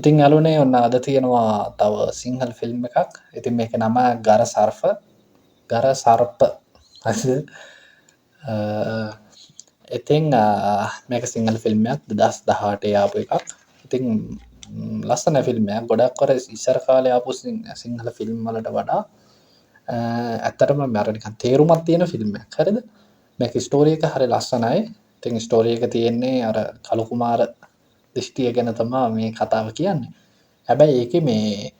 ඉතින් යාළුවනේ ඔන්න අද තියෙනවා තව සිංහල ෆිල්ම් එකක්. ඉතින් මේකේ නම ගර සර්ප. ගර සර්ප. හරිද? අ, ඉතින් මේක සිංහල ෆිල්ම් එකක් 2018 ආපු එකක්. ඉතින් ලස්සන ෆිල්ම් එකක්. ගොඩක් කර ඉස්සර කාලේ ආපු සිංහල ෆිල්ම් වලට වඩා ඇත්තටම අර නිකන් තේරුමක් තියෙන ෆිල්ම් එකක්. හරිද? මේක ස්ටෝරි එක හරි ලස්සනයි. ඉතින් ස්ටෝරි එක තියෙන්නේ අර කලු කුමාර දිෂ්ටිය ගැන තමා මේ කතාව කියන්නේ. හැබැයි ඒකේ මේ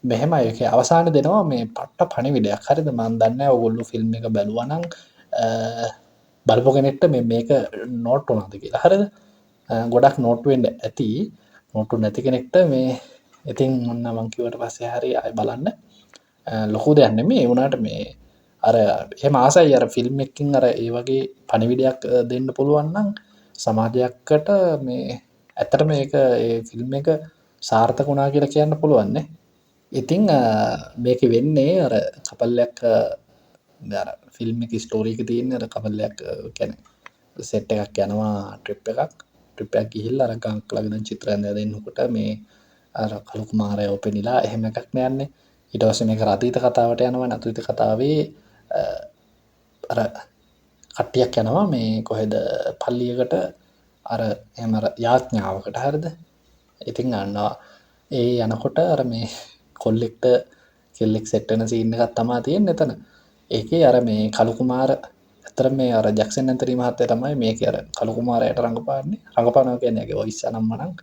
මෙහෙමයි ඒකේ අවසානයේ දෙනවා මේ පට්ට පණිවිඩයක්. හරිද? මම දන්නේ නැහැ ඔයගොල්ලෝ ෆිල්ම් එක බැලුවා නම් බලපු කෙනෙක්ට මේක නෝට් වුණාද කියලා. හරිද? ගොඩක් නෝට් වෙන්න ඇති. නෝට් නැති කෙනෙක්ට මේ ඉතින් මොන්න මං කිව්වට පස්සේ හරි ආයෙ බලන්න. ලොකු දෙයක් නෙමෙයි. ඒ වුණාට මේ අර එහෙම ආසයි අර ෆිල්ම් එකකින් අර ඒ වගේ පණිවිඩයක් දෙන්න පුළුවන් නම් සමාජයකට මේ ඇත්තට මේක ඒ ෆිල්ම් එක සාර්ථක වුණා කියලා කියන්න පුළුවන් නේ. ඉතින් මේකේ වෙන්නේ අර කපල්ලයක් අර ෆිල්ම් එකේ ස්ටෝරි එකේ තියෙන අර කපල්ලයක් කියන්නේ සෙට් එකක් යනවා ට්‍රිප් එකක් ගිහිල්ලා අර ගඟක් ළඟ දැන් චිත්‍රයන් දෙන්නකොට මේ අර කලු කුමාරයෝ පෙනිලා එහෙම එකක් නෑන්නේ. ඊට පස්සේ මේක අතීත කතාවට යනවා. අතීත කතාවේ අර කට්ටියක් යනවා මේ කොහෙද පල්ලියකට අර එහෙම අර යාඥාවකට. හරිද? ඉතින් අන්නවා ඒ යනකොට අර මේ කොල්ලෙක්ට කෙල්ලෙක් සෙට් වෙන සීන් එකක් තමයි තියෙන්නේ එතන. ඒකේ අර මේ කලු කුමාර ඇත්තට මේ අර ජැක්සන් ඇන්තනි මහත්තයා තමයි මේකේ අර කලු කුමාරයාට රඟපාන්නේ. රඟපානවා කියන්නේ ඒගේ වොයිස් අනම්මනම්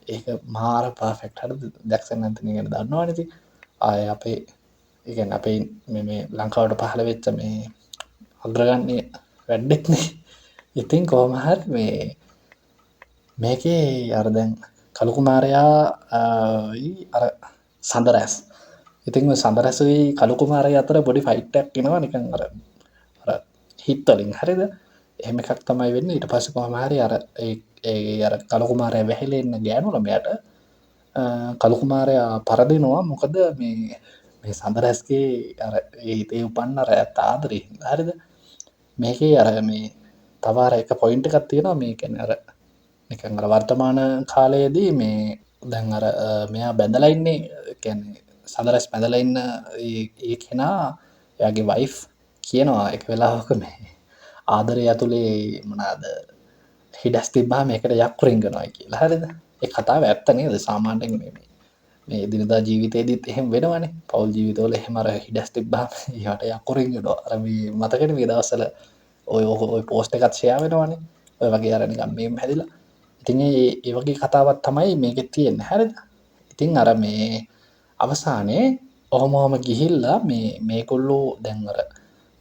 ඒක මාර පර්ෆෙක්ට්. හරිද? ජැක්සන් ඇන්තනි ගැන දන්නවනේ ඉතින්. ආයේ අපේ ඒ කියන්නේ අපේ මේ ලංකාවට පහළ වෙච්ච මේ අග්‍රගන්නේ වැඩෙක්නේ. ඉතින් කොහොම හරි මේකේ අර දැන් කලු කුමාරයා අර සඳරැස්. ඉතින් ඔය සඳරැසුයි කලු කුමාරයා අතර පොඩි ෆයිට් එකක් එනවා නිකන් අර හිට් වලින්. හරිද? එහෙම එකක් තමයි වෙන්නේ. ඊට පස්සේ කොහොම හරි අර ඒ අර කලු කුමාරයා වැහිලා ඉන්න ගෑනු ළමයාට කලු කුමාරයා පරදිනවා. මොකද මේ සඳරැස්ගේ අර ඒ හිතේ උපන්න අර ඇත්ත ආදරේ. හරිද? මේකේ අර මේ තව අර එක පොයින්ට් එකක් තියෙනවා. මේ කියන්නේ අර නිකන් අර වර්තමාන කාලයේදී මේ දැන් අර මෙයා බැඳලා ඉන්නේ කියන්නේ සඳරැස් බැඳලා ඉන්න ඒ කෙනා එයාගේ වයිෆ් කියනවා එක වෙලාවක මේ ආදරය ඇතුලේ මොනවාද හිඩස් තිබ්බාම ඒකට යක්කු රිංගනවා කියලා. හරිද? ඒ කතාව ඇත්ත නේද? සාමාන්‍යයෙන් මේ එදිනදා ජීවිතේදීත් එහෙම වෙනවනේ. පෞල් ජීවිතවල එහෙම අර හිඩස් තිබ්බාම ඒවට යක්කු රිංගනවා. අර මේ මතකද මේ දවස්වල ඔය පෝස්ට් එකත් ෂෙයා වෙනවනේ. ඔය වගේ අර නිකන් මේම් හැදිලා. ඉතින් ඒ වගේ කතාවක් තමයි මේකෙත් තියෙන්නේ. හරිද? ඉතින් අර මේ අවසානයේ ඔහොම ගිහිල්ලා මේගොල්ලෝ දැන් අර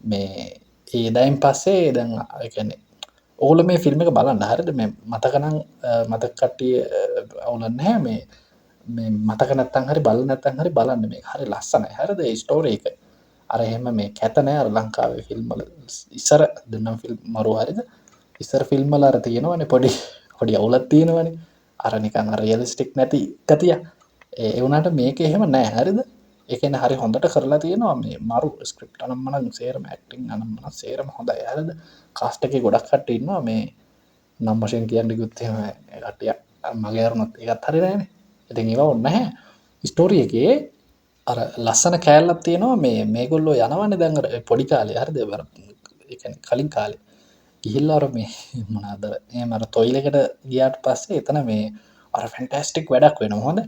මේ ඒ දයින් පස්සේ දැන් ඒ කියන්නේ ඕගොල්ලෝ මේ ෆිල්ම් එක බලන්න. හරිද? මේ මතක නම් මතක කට්ටිය අවුලක් නැහැ. මේ මතක නැත්තම් හරි බලන්න නැත්තම් හරි බලන්න. මේක හරි ලස්සනයි. හරිද? ඒ ස්ටෝරි එක අර එහෙම මේ කැත නෑ අර ලංකාවේ ෆිල්ම් වල ඉස්සර දෙන්නම් ෆිල්ම් මරු. හරිද? ඉස්සර ෆිල්ම් වල අර තියෙනවනේ පොඩි අවුලක් තියෙනවනේ. අර නිකන් අර රියලිස්ටික් නැති ගතිය. ඒ වුණාට මේක එහෙම නෑ. හරිද? ඒ කියන්නේ හරි හොඳට කරලා තියෙනවා මේ මරු ස්ක්‍රිප්ට් අනම්මනම් සේරම ඇක්ටිං අනම්මනම් සේරම හොඳයි. හරිද? කාස්ට් එකේ ගොඩක් කට්ටිය ඉන්නවා මේ නම් වශයෙන් කියන්න කිව්වොත් එහෙම කට්ටිය මගේ අරුණත් ඒකත් හරි නෑනේ. ඉතින් ඒව ඕනේ නැහැ. ස්ටෝරි එකේ අර ලස්සන කෑල්ලක් තියෙනවා මේගොල්ලෝ යනවනේ දැන් අර පොඩි කාලේ. හරිද? ඒ කියන්නේ කලින් කාලේ ගිහිල්ලා අර මේ මොනවාද එහෙම අර තොයිල් එකට ගියාට පස්සේ එතන මේ අර ෆැන්ටස්ටික් වැඩක් වෙනවා. හොඳ.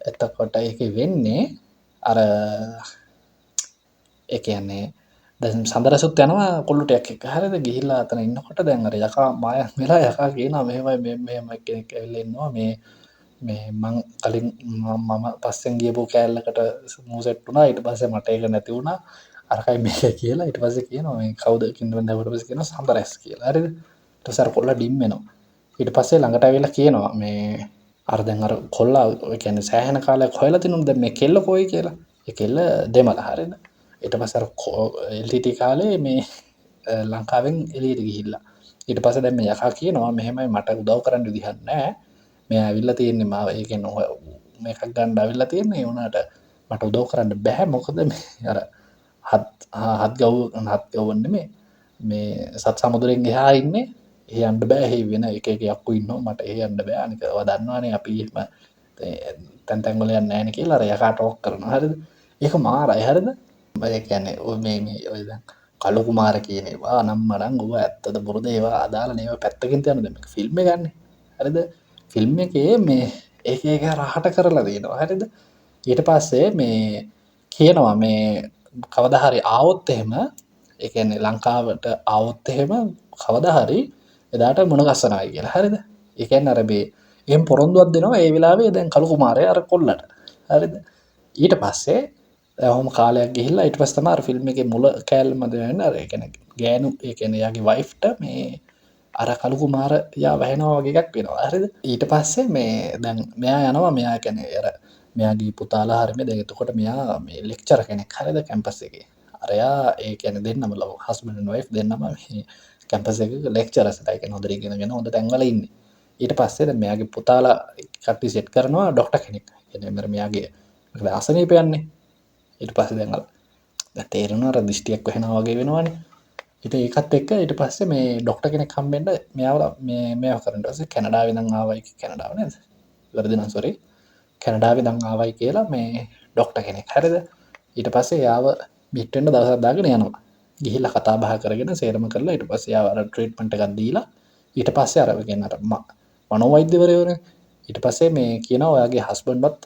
එතකොට ඒකේ වෙන්නේ අර ඒ කියන්නේ දැන් සඳරසුත් යනවා කොල්ල ටිකක් එක්ක. හරිද? ගිහිල්ලා අතන ඉන්නකොට දැන් අර යකා මායම් වෙලා යකා කියනවා මෙහෙම කෙනෙක් ඇවිල්ලා ඉන්නවා මේ මං කලින් මම පස්සෙන් ගියපු කෑල්ලකට මූ සෙට් වුණා. ඊට පස්සේ මට ඒක නැති වුණා. අරකයි මේක කියලා ඊට පස්සේ කියනවා මේ කවුද කින්දෙන් දැවුවට පස්සේ කියනවා සඳරැස් කියලා. හරිද? ඊට පස්සේ අර කොල්ල ඩිම් වෙනවා. ඊට පස්සේ ළඟට ඇවිල්ලා කියනවා මේ අර දැන් අර කොල්ලා ඒ කියන්නේ සෑහෙන කාලයක් හොයලා තිනුනේ දැන් මේ කෙල්ල කොයි කියලා. ඒ කෙල්ල දෙමළ. හරිද? ඊට පස්සේ අර LTT කාලේ මේ ලංකාවෙන් එළියට ගිහිල්ලා. ඊට පස්සේ දැන් මේ යකා කියනවා මෙහෙමයි මට උදව් කරන්න විදිහක් නැහැ. මෙයා ඇවිල්ලා තියෙන්නේ මාව ඒ කියන්නේ මේකක් ගන්න ඇවිල්ලා තියෙන්නේ. ඒ වුණාට මට උදව් කරන්න බෑ. මොකද මේ අර හත් ගව් නෙමෙයි මේ සත් සමුද්‍රයෙන් එහා ඉන්නේ. එහෙ යන්න බෑ. එහෙ වෙන එක යක්කු ඉන්නවා. මට එහෙ යන්න බෑ. අනික ඔයා දන්නවනේ අපි එහෙම තැන් තැන් වල යන්නේ නැහැ නේ කියලා අර යකා ටෝක් කරනවා. හරිද? ඒක මාරයි. හරිද? ඒ කියන්නේ ඔය ඔය දැන් කළු කුමාර කියන ඒවා අනම්මනම් ඔය ඇත්තද බොරුද ඒවා අදාළ නේව පැත්තකින් තියන්න දැන් මේක ෆිල්ම් එකක්නේ. හරිද? ෆිල්ම් එකේ මේ ඒක රහට කරලා දෙනවා. හරිද? ඊට පස්සේ මේ කියනවා මේ කවදා හරි ආවොත් එහෙම ඒ කියන්නේ ලංකාවට ආවොත් එහෙම කවදා හරි එදාට මුණ ගස්සනවායි කියලා. හරිද? ඒ කියන්නේ අර මේ එහෙම පොරොන්දුවක් දෙනවා ඒ වෙලාවේ දැන් කළු කුමාරයා අර කොල්ලට. හරිද? ඊට පස්සේ ඔහොම කාලයක් ගිහිල්ලා ඊට පස්සේ තමයි අර ෆිල්ම් එකේ මුල කෑල්ලම දෙන්නේ අර ඒ කියන්නේ ගෑනු ඒ කියන්නේ යාගේ වයිෆ්ට මේ අර කළු කුමාරයා වැහෙනවා වගේ එකක් වෙනවා. හරිද? ඊට පස්සේ මේ දැන් මෙයා යනවා මෙයා කියන්නේ අර මෙයාගේ පුතාලා හරිය දැන් එතකොට මෙයා මේ ලෙක්චර් කෙනෙක්. හරිද? කැම්පස් එකේ. අරයා ඒ කියන්නේ දෙන්නම ලව හස්බන්ඩ් ඇන්ඩ් වයිෆ් දෙන්නම මේ කැම්පස් එකක ලෙක්චරර්ස්ලා ඒ කියන්නේ හොඳට ඉගෙනගෙන හොඳ තැන්වල ඉන්නේ. ඊට පස්සේ දැන් මෙයාගේ පුතාලා කට්ටිය සෙට් කරනවා ડોක්ටර් කෙනෙක්. කියන්නේ මෙයාගේ අසනීපයන්නේ. ඊට පස්සේ දැන් තේරෙනවා අර දිෂ්ටියක් වෙනවා වගේ වෙනවනේ. ඉතින් ඒකත් එක්ක ඊට පස්සේ මේ ડોක්ටර් කෙනෙක් හම්බෙන්න මෙයාව මේව කරන්න ඊට පස්සේ කැනඩාවේ ඉඳන් ආවයි කැනඩාව නේද? වැරදි නම් සෝරි. කැනඩාවේ ඉඳන් ආවයි කියලා මේ ડોක්ටර් කෙනෙක්. හරිද? ඊට පස්සේ යාව මිට් වෙන්න දවසක් දාගෙන යනවා. ගිහිල්ලා කතා බහ කරගෙන සේරම කරලා ඊට පස්සේ යාව අර ට්‍රීට්මන්ට් එකක් දීලා ඊට පස්සේ අර කියන්නේ අර මනෝවෛද්‍යවරයෝනේ ඊට පස්සේ මේ කියනවා ඔයාගේ හස්බන්ඩ්වත්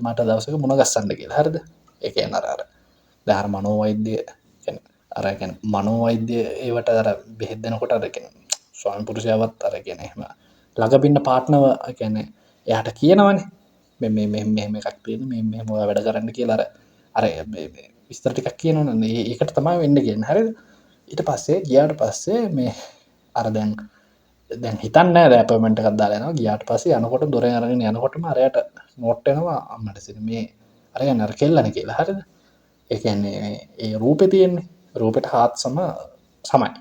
මට දවසක මුණ ගස්සන්න කියලා. හරිද? ඒ කියන්නේ අර දැන් අර මනෝවෛද්‍ය කියන්නේ අර කියන්නේ මනෝවෛද්‍ය ඒවට අර බෙහෙත් දෙනකොට අර කියන්නේ ස්වාමි පුරුෂයාවත් අර කියන්නේ එහෙම ළඟ ඉන්න පාර්ට්නර්ව කියන්නේ එයාට කියනවනේ මෙහෙම එකක් තියෙන මෙහෙම ඔයා වැඩ කරන්න කියලා අර විස්තර ටිකක් කියනවනේ ඒකට තමයි වෙන්නේ කියන්නේ. හරිද? ඊට පස්සේ ගියාට පස්සේ මේ අර දැන් හිතන්නේ නැහැ දැන් අපොයින්ට්මන්ට් එකක් දාලා යනවා. ගියාට පස්සේ යනකොට දොරෙන් අරගෙන යනකොටම අරයට නෝට් එනවා අම්මට සිට මේ අර කියන්නේ අර කෙල්ලනේ කියලා. හරිද? ඒ කියන්නේ ඒ රූපේ තියෙන්නේ රූපෙට හාත්සම සමයි.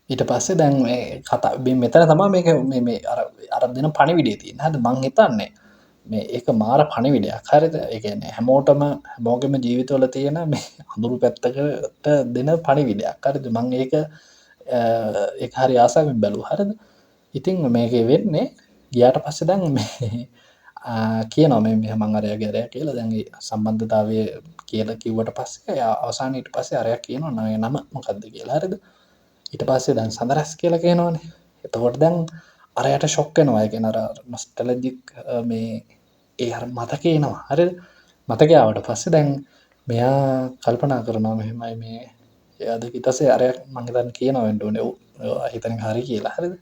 ඊට පස්සේ දැන් මේ කතා මෙතන තමයි මේක මේ අර දෙන පණිවිඩය තියෙන්නේ. හරිද? මං හිතන්නේ මේ ඒක මාර පණිවිඩයක්. හරිද? ඒ කියන්නේ හැමෝගෙම ජීවිතවල තියෙන මේ අඳුරු පැත්තකට දෙන පණිවිඩයක්. හරිද? මං ඒක හරි ආසාවෙන් බැලුවා. හරිද? ඉතින් මේකේ වෙන්නේ ගියාට පස්සේ දැන් මේ කියනවා මේ මං අරයා කියලා දැන් ඒ සම්බන්ධතාවය කියලා කිව්වට පස්සේ එයා අවසානයේ ඊට පස්සේ අරයා කියනවා නම මොකද්ද කියලා. හරිද? ඊට පස්සේ දැන් සඳරස් කියලා කියනවනේ. එතකොට දැන් අරයට ෂොක් වෙනවා. ඒ කියන්නේ අර නොස්ටැලජික් මේ ඒ අර මතකේ එනවා. හරිද? මතකේ ආවට පස්සේ දැන් මෙයා කල්පනා කරනවා මෙහෙමයි මේ එයාද ඊට පස්සේ අරයා මං හිතන්නේ කියනවා වෙන්න ඕනේ. ඔව් හිතන්නේ හරි කියලා. හරිද?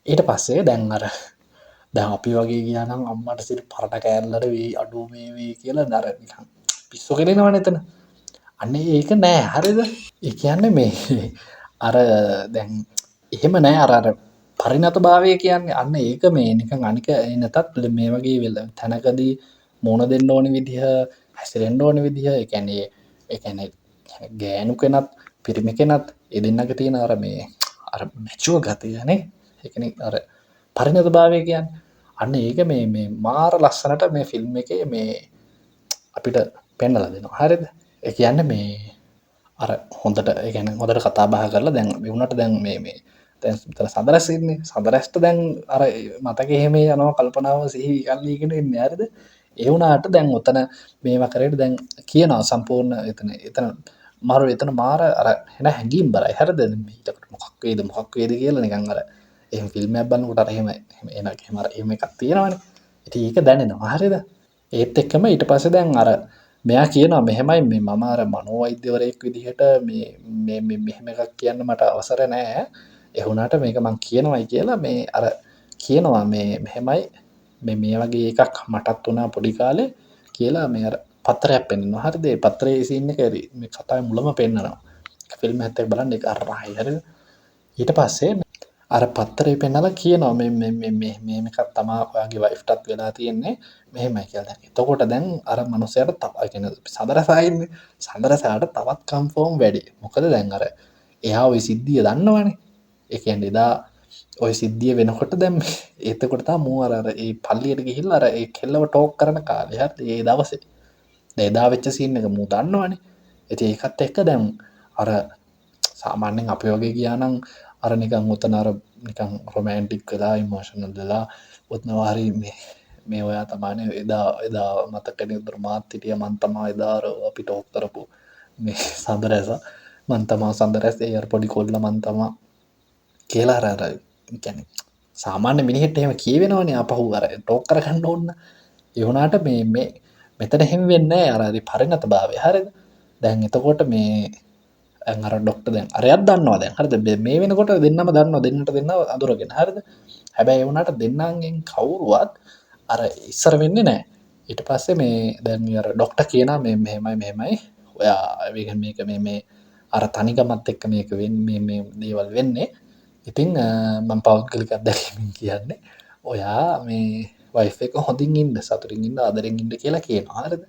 ඊට පස්සේ දැන් දැන් අපි වගේ ගියා නම් අම්මට සිට පරට කෑල්ලට වෙයි අඩෝ මේ වෙයි කියලා අර නිකන් පිස්සු කෙලිනවනේ එතන. අන්න ඒක නෑ. හරිද? ඒ කියන්නේ මේ අර දැන් එහෙම නෑ අර පරිණතභාවය කියන්නේ අන්න ඒක මේ නිකන් අනික නැතත් මේ වගේ තැනකදී මුණ දෙන්න ඕන විදිහ හැසිරෙන්න ඕන විදිහ ඒ කියන්නේ ගෑනු කෙනත් පිරිමි කෙනත් ඒ දෙන්නක තියෙන අර මැචුව ගතියනේ ඒ කියන්නේ අර පරිණතභාවය කියන්නේ අන්න ඒක මේ මාර ලස්සනට මේ ෆිල්ම් එකේ මේ අපිට පෙන්නලා දෙනවා. හරිද? ඒ කියන්නේ මේ අර හොඳට ඒ කියන්නේ හොඳට කතා බහ කරලා දැන් මේ වුණාට දැන් මේ දැන් සඳරැස් ඉන්නේ. සඳරැස්ට දැන් අර මතකේ එහෙම යනවා කල්පනාව සිහි කල්ලීගෙන ඉන්නේ. හරිද? ඒ වුණාට දැන් උතන මේවා කරේට දැන් කියනවා සම්පූර්ණ එතන මාර අර එන හැංගීම් බරයි. හරිද? ඊට මොකක් වේද කියලා නිකන් අර එහෙම ෆිල්ම් එකක් බලනකොට අර එහෙම එකක් තියෙනවනේ. ඉතින් ඒක දැනෙනවා. හරිද? ඒත් එක්කම ඊට පස්සේ දැන් අර මෙයා කියනවා මෙහෙමයි මේ මම අර මනෝවෛද්‍යවරයෙක් විදිහට මේ මෙහෙම එකක් කියන්න මට අවසර නැහැ. ඒ වුණාට මේක මං කියනවායි කියලා මේ අර කියනවා මේ මෙහෙමයි මේ වගේ එකක් මටත් වුණා පොඩි කාලේ කියලා මේ අර පත්‍රයක් පෙන්නනවා. හරිද? ඒ පත්‍රයේ සීන් එක මේ කතාවේ මුලම පෙන්නනවා. ෆිල්ම් එකත් එක්ක බලන්න ඒක අරහයි. හරිද? ඊට පස්සේ අර පත්තරේ පෙන්නලා කියනවා මේ එකක් තමා ඔයාගේ වයිෆ්ටත් වෙලා තියෙන්නේ මෙහෙමයි කියලා. දැන් එතකොට දැන් අර මනුස්සයාට තව කියන්නේ සඳරසායින්නේ. සඳරසාට තවත් කන්ෆර්ම් වැඩි. මොකද දැන් අර එයා ওই සිද්ධිය දන්නවනේ. ඒ කියන්නේ එදා ওই සිද්ධිය වෙනකොට දැන් එතකොට තමයි මූ අර ඒ පල්ලියට ගිහිල්ලා අර ඒ කෙල්ලව ටෝක් කරන කාලේ හරි ඒ දවසේ. දැන් එදා වෙච්ච සීන් එක මූ දන්නවනේ. ඉතින් ඒකත් එක්ක දැන් අර සාමාන්‍යයෙන් අපි වගේ ගියා නම් නිකන් උතන නිකන් රොමෑන්ටික් වෙලා ඉමෝෂනල් වෙලා උතනවා හරි මේ මේ ඔයා තමානේ එදා මතකන දුර මාත්තිටිය මන්තමා එදාර අපිට ඔක් කරපු මේ සඳරැස මන්තමා සඳරැස් එය පොඩි කොල්ල මන්තමා කියලා රර ගැන සාමාන්‍ය මිනිහෙට එහෙම කියවෙනවනේ අපහු අර ටෝක් කරගන්න ඕන්න එවුනාට මේ මෙතන හෙම වෙන්න අරදි පරිණත භාවය හරිද දැන් එතකොට මේ ඇර ඩොක්ට දැන් අරයක් දන්නවා දැන් හරිද මේ වෙනකොට දෙන්නම දන්නවා දෙන්නට දෙන්න අදුරගෙන හරිද හැබැයි එවුනාට දෙන්නගෙන් කවුරුවත් අර ඉස්සර වෙන්නේ නෑ ඊට පස්සේ මේ දැන් අර ඩොක්ට කියන මේ මෙහෙමයි ඔයා මේක මේ අර තනිකමත් එක්ක මේක මේ දේවල් වෙන්නේ ඉතිං මං පෞද්ගලික අත්දැකීමෙන් කියන්නේ ඔයා මේ වයිෆ එක හොඳින් ඉන්න සතුරින් ඉන්න අදරෙන් ඉන්න කියලා කියනවා හරිද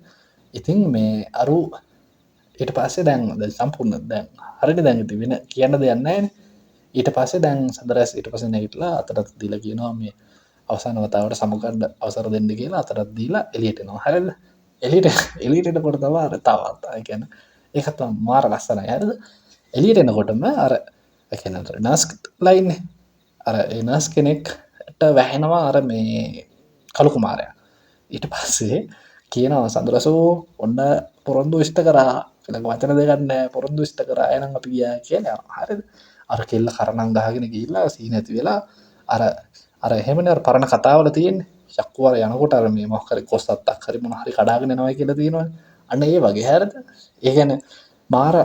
ඉතින් මේ අරු ඊට පස්සේ දැන් සම්පූර්ණ දැන් හරිට දැන් වෙන කියන්න දෙයන්න ඊට පස්සේ දැන් සඳරැස් ඊට පස නැගටලා අතරත් දීල කියනවා මේ අවසාන වතාවට සමුකණ්ඩ අවසර දෙන්න කියලා අතරත් දීලා එලියටනවා හරිද එලිට කොට තවා අර තවත් කියන ඒකත් මාර ලස්සන හරිද එලියට එනකොටම අර එකනට නස් ලයින්න අර එනස් කෙනෙක්ට වැහෙනවා අර මේ කළු කුමාරය ඊට පස්සේ කියනවා සඳරසෝ ඔන්න පොරොන්දු විෂ්ට කරා ලක වචන දෙගන්න පොරොන්දු විෂ්ට කර අයනං අපි ගිය කියන හරිද අර කෙල්ල කරනං ගහගෙන ගිල්ලා සී නැති වෙලා අර එහෙමන පරණ කතාවල තියෙන් ශක්වර යනකොට අර මේ මොහකරි කොස්සත්තක් හරි මොන හරි කඩාගෙන නවයි කියලා තියෙනවා අන්න ඒ වගේ හැරද ඒගැන මාර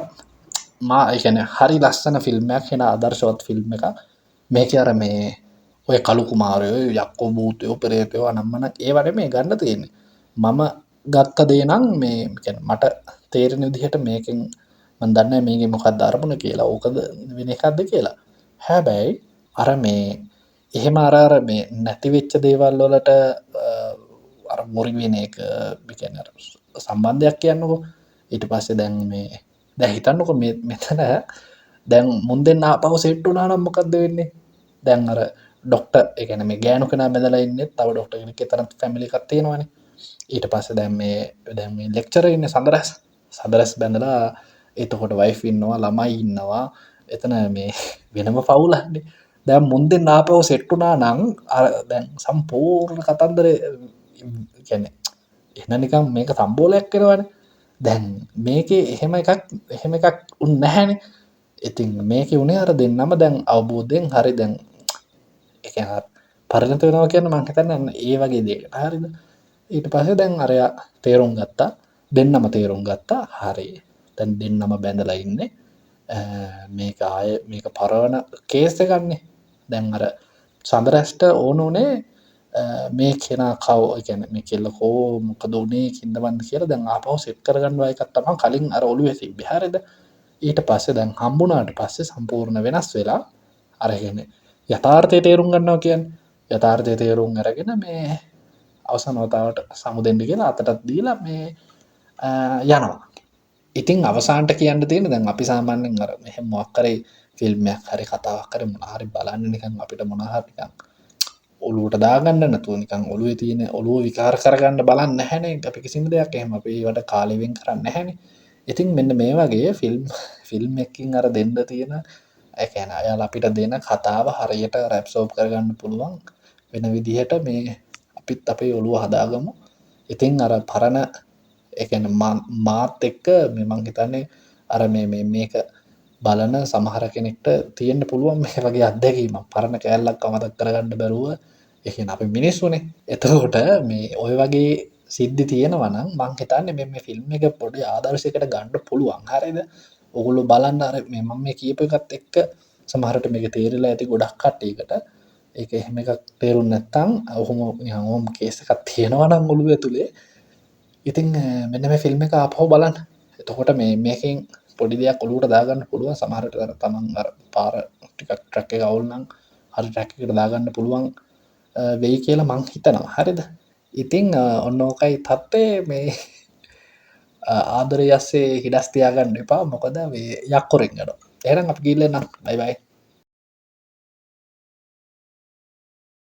එකන හරි ලස්සන ෆිල්ම්මයක් හෙන අදර්ශවත් ෆිල්ම් එක මේක අර මේ ඔය කළු කුමාරයෝ යක්කෝ භූතයෝ පෙරේතයෝ නම්මන ඒවට මේ ගන්න තියෙන්නේ මම ගත්ත දේනම් මේ මට තේරෙන විදිහට මේකෙන් මන් දන්න මේක මොකක්ද අරමුණ කියලා ඕකද වෙන එකක්ද කියලා හැබැයි අර මේ එහෙම අරාර මේ නැතිවෙච්ච දේවල් වලට අර මුරිවෙන එක බිකැන සම්බන්ධයක් කියන්නකෝ ඊට පස්සේ දැන් මේ දැ හිතන්නක මෙතන දැන් මුන්දෙන් ආපහු සෙට්ටුනා නම් මොකක්ද වෙන්නේ දැන් අර ඩොක්ට එකන මේ ගෑනු කෙන බැදලා ඉන්න තව ඩොක්ට කෙනෙක් තරත් ෆැමිලි කත්තේනවානේ ඊට පස්ස දැම් මේ ලෙක්චර ඉන්න සඳරැස් බැඳලා එතකොට වයිෆ ඉන්නවා ළමයි ඉන්නවා එතන මේ වෙනම පවුලන්නේ දැම් මුන්දෙන් නාපව සෙට්ටුනා නං දැන් සම්පූර්ණ කතන්දර ගැන එන නිකම් මේක සම්බෝලයක් කෙනවන දැන් මේක එහෙම එකක් උන් නැහැන ඉතින් මේක උනේ අර දෙන්නම දැන් අවබෝධයෙන් හරි දැන් එක පරණත වෙනවා කියන්න මංහිතන්න ඒ වගේ දේකට හරිද ඊට පස්සේ දැන් අරයා තේරුම් ගත්තා දෙන්නම තේරුම් ගත්තා හරි තැන් දෙන්නම බැඳලා ඉන්න මේක ආය මේක පරවන කේස්ස ගන්නේ දැන් අර සඳරැස්ට ඕනුනේ මේ කෙනා කව ගැන මේ කෙල්ල කෝ මොකදුනේ කින්දවන්න කියලා දැන් ආපහු සෙට් කරගන්නවා එකත් තම කලින් අර ඔළුවේ තිබ්බේ හරිද ඊට පස්සේ දැන් හම්බුනාට පස්සේ සම්පූර්ණ වෙනස් වෙලා අරගෙන යථාර්ථය තේරුම් ගන්නවා කියන්නේ යථාර්ථය තේරුම් අරගෙන මේ අවසන් වතාවට සමුදෙන්ඩ කියලා අතටත් දීලා මේ යනවා ඉතින් අවසාන්ට කියන්න තියෙන දැන් අපි සාමාන්‍යෙන් අර මෙහෙම මොක්කරේ ෆිල්ම්මයක් හරි කතාවක් කර මොනහරි බලන්න නිකන් අපිට මොනහරිකම් ඔලුවට දාගන්න නැතුව නිකන් ඔලුවේ තියෙන ඔලුව විකාර කරගන්න බලන්න නැහැනේ අපි කිසිම දෙයක් එහෙම අපි ඒවට කාලෙවෙන් කරන්න නැහැනේ ඉතින් මෙන්න මේ වගේ ෆිල්ම් එකකින් අර දෙන්න තියෙන ඒ කියන්නේ අයාලා අපිට දෙන කතාව හරියට රැප්සෝප් කරගන්න පුළුවන් වෙන විදිහට මේ අපිත් අපේ ඔළුව හදාගමු ඉතින් අර පරණ එකන මාත් එක්ක මෙමං හිතන්නේ අර මේක බලන සමහර කෙනෙක්ට තියෙන්න්න පුළුවන් මේ වගේ අත්දැකීම පරණ කෑල්ලක් අමතක් කරගන්න බැරුව එහෙන අපි මිනිස්සුනේ එතකොට මේ ඔය වගේ සිද්ධි තියෙනවනම් මං හිතන්නේ මේ ෆිල්ම් එක පොඩි ආදර්ශයකට ගණ්ඩ පුළුවන් හරිද ඔගුලු බලන්න අර මෙම මේ කියප එකත් එක්ක සමහරට මේක තේරලා ඇති ගොඩක් කට්ටයකට ඒක එහෙම එකක් තේරුම් නැත්තම් ඔහොම කේසකත් තියෙනවනම් ඔළුව ඇතුළේ ඉතින් මෙන්න මේ ෆිල්ම් එක අපහෝ බලන්න එතකොට මේකින් පොඩි දෙයක් ඔලුවට දාගන්න පුළුවන් සමහරට තමන් පාර ටිකක් ට්‍රැක් එක අවුල්නම් හරි ට්‍රැක් එකට දාගන්න පුළුවන් වෙයි කියලා මං හිතනවා හරිද ඉතිං ඔන්න ඕකයි තත්ත්වය මේ ආදරය අස්සේ හිඩස් තියාගන්න එපා මොකද යක්කොරෙන් ගඩ එහනම් අප ගිල්ලෙන්නම් බයි බයි